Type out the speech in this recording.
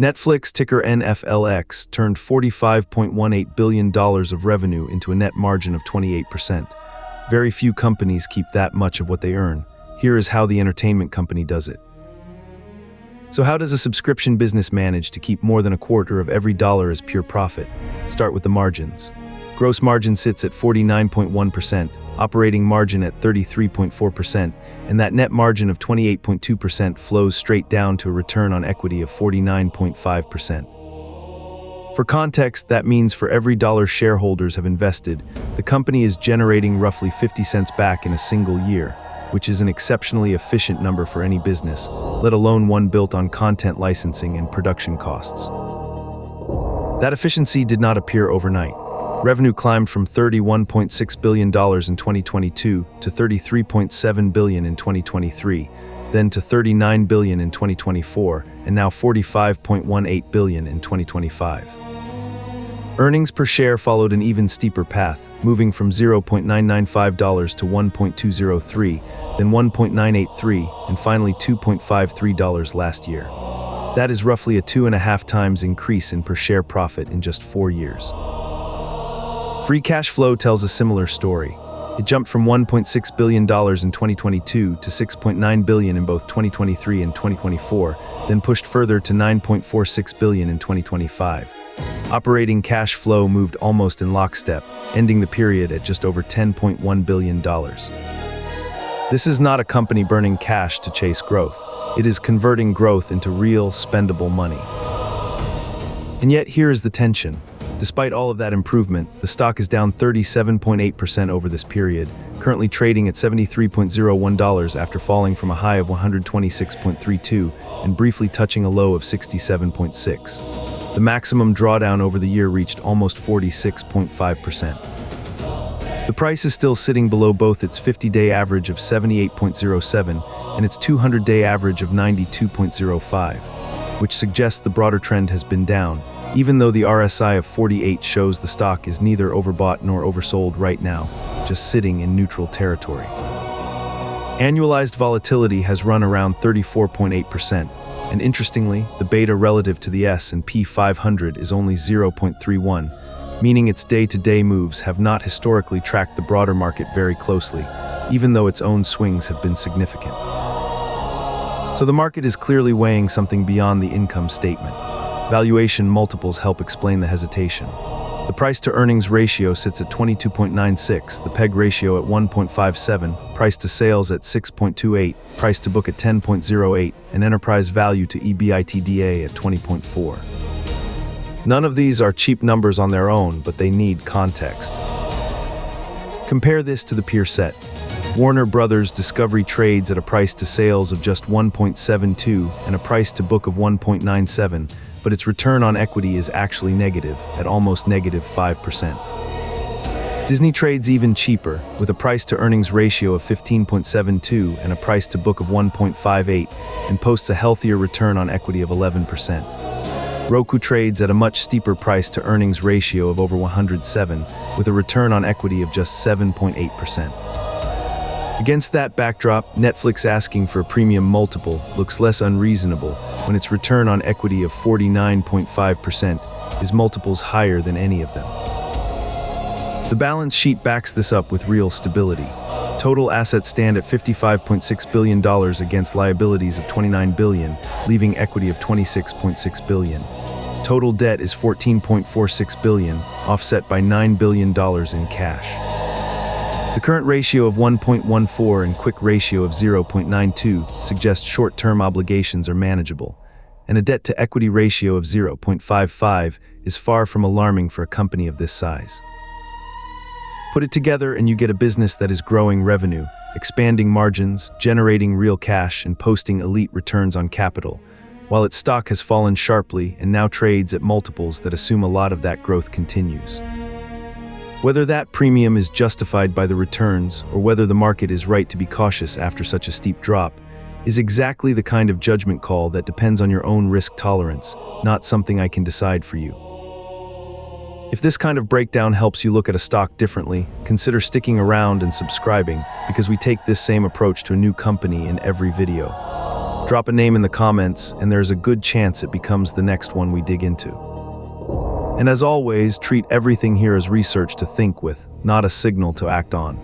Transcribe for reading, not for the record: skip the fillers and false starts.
Netflix, ticker NFLX, turned $45.18 billion of revenue into a net margin of 28%. Very few companies keep that much of what they earn. Here is how the entertainment company does it. So how does a subscription business manage to keep more than a quarter of every dollar as pure profit? Start with the margins. Gross margin sits at 49.1%, operating margin at 33.4%, and that net margin of 28.2% flows straight down to a return on equity of 49.5%. For context, that means for every dollar shareholders have invested, the company is generating roughly 50 cents back in a single year, which is an exceptionally efficient number for any business, let alone one built on content licensing and production costs. That efficiency did not appear overnight. Revenue climbed from $31.6 billion in 2022 to $33.7 billion in 2023, then to $39 billion in 2024, and now $45.18 billion in 2025. Earnings per share followed an even steeper path, moving from $0.995 to $1.203, then $1.983, and finally $2.53 last year. That is roughly a 2.5 times increase in per share profit in just 4 years. Free cash flow tells a similar story. It jumped from $1.6 billion in 2022 to $6.9 billion in both 2023 and 2024, then pushed further to $9.46 billion in 2025. Operating cash flow moved almost in lockstep, ending the period at just over $10.1 billion. This is not a company burning cash to chase growth. It is converting growth into real, spendable money. And yet here is the tension. Despite all of that improvement, the stock is down 37.8% over this period, currently trading at $73.01 after falling from a high of $126.32 and briefly touching a low of $67.6. The maximum drawdown over the year reached almost 46.5%. The price is still sitting below both its 50-day average of 78.07 and its 200-day average of 92.05, which suggests the broader trend has been down, even though the RSI of 48 shows the stock is neither overbought nor oversold right now, just sitting in neutral territory. Annualized volatility has run around 34.8%, and interestingly, the beta relative to the S&P 500 is only 0.31, meaning its day-to-day moves have not historically tracked the broader market very closely, even though its own swings have been significant. So the market is clearly weighing something beyond the income statement. Valuation multiples help explain the hesitation. The price-to-earnings ratio sits at 22.96, the PEG ratio at 1.57, price-to-sales at 6.28, price-to-book at 10.08, and enterprise value to EBITDA at 20.4. None of these are cheap numbers on their own, but they need context. Compare this to the peer set. Warner Brothers Discovery trades at a price-to-sales of just 1.72 and a price-to-book of 1.97, but its return on equity is actually negative, at almost negative 5%. Disney trades even cheaper, with a price-to-earnings ratio of 15.72 and a price-to-book of 1.58, and posts a healthier return on equity of 11%. Roku trades at a much steeper price-to-earnings ratio of over 107, with a return on equity of just 7.8%. Against that backdrop, Netflix asking for a premium multiple looks less unreasonable when its return on equity of 49.5% is multiples higher than any of them. The balance sheet backs this up with real stability. Total assets stand at $55.6 billion against liabilities of $29 billion, leaving equity of $26.6 billion. Total debt is $14.46 billion, offset by $9 billion in cash. The current ratio of 1.14 and quick ratio of 0.92 suggests short-term obligations are manageable, and a debt-to-equity ratio of 0.55 is far from alarming for a company of this size. Put it together and you get a business that is growing revenue, expanding margins, generating real cash, and posting elite returns on capital, while its stock has fallen sharply and now trades at multiples that assume a lot of that growth continues. Whether that premium is justified by the returns or whether the market is right to be cautious after such a steep drop is exactly the kind of judgment call that depends on your own risk tolerance, not something I can decide for you. If this kind of breakdown helps you look at a stock differently, consider sticking around and subscribing, because we take this same approach to a new company in every video. Drop a name in the comments, and there's a good chance it becomes the next one we dig into. And as always, treat everything here as research to think with, not a signal to act on.